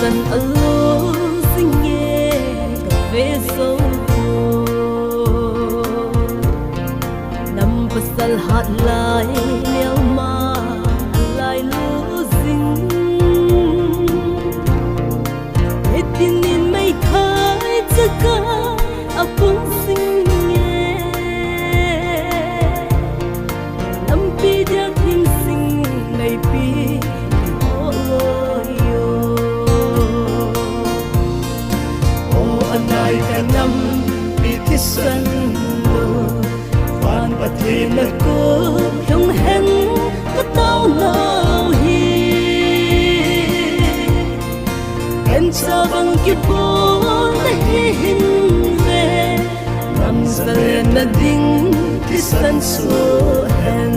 sân alo xinh nghe cà phê sâu nằm pasal hạt lại neo mà lại lúa xinh hết tin nhìn mây khơi chưa cả apun xinh nghe nằm pi dia tin xinh này pi anai kanam pitisan lo van pathina ko không hen có tao nào hi em sa bang ki bon hin ve nam sale na ding tisan so hen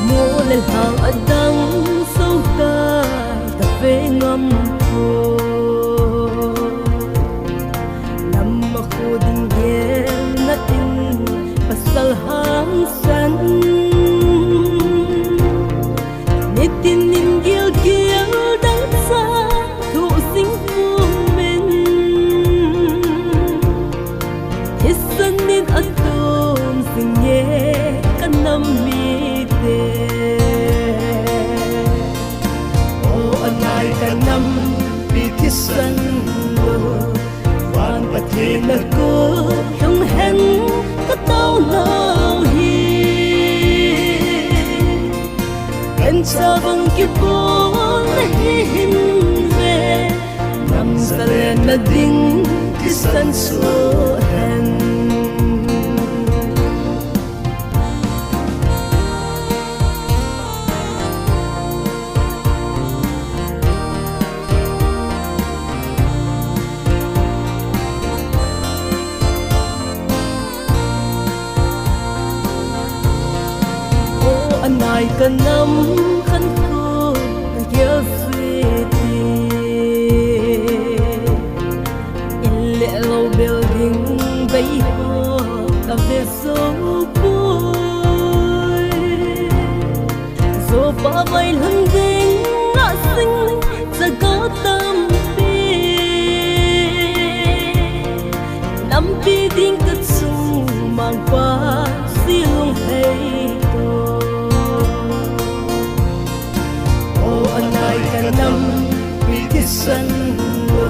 mo le hang adang sâu ta về ngâm phố nằm mà khu đình ghé nát tình pasal ham san nét tin nhìn ghiêu ghiêu đắng xa thụ sinh vô mình hết sân nên ắt tôm sinh nhẹ căn năm mi tê anai kanam pitisan lo van pathina ko không hen có tao nào hi em sa bang ki bon hin ve nam sale na ding tisan so hen anai kanam khan ko ya fiti ille lo building bay ho ka ve so boy so pa bay lang ding na sing sa go tam pi nam pi ding ka sung mang pa silong hay kanam pitisan lo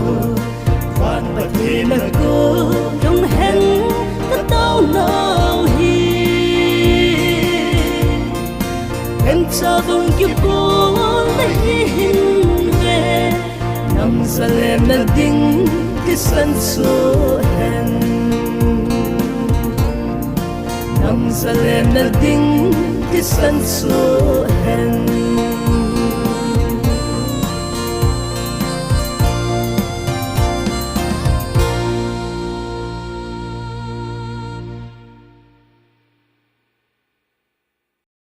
van pathina ko không hen có tao nào hi em sa bang ki bon hin ve nam sale na ding tisan so hen nam sale na ding tisan so hen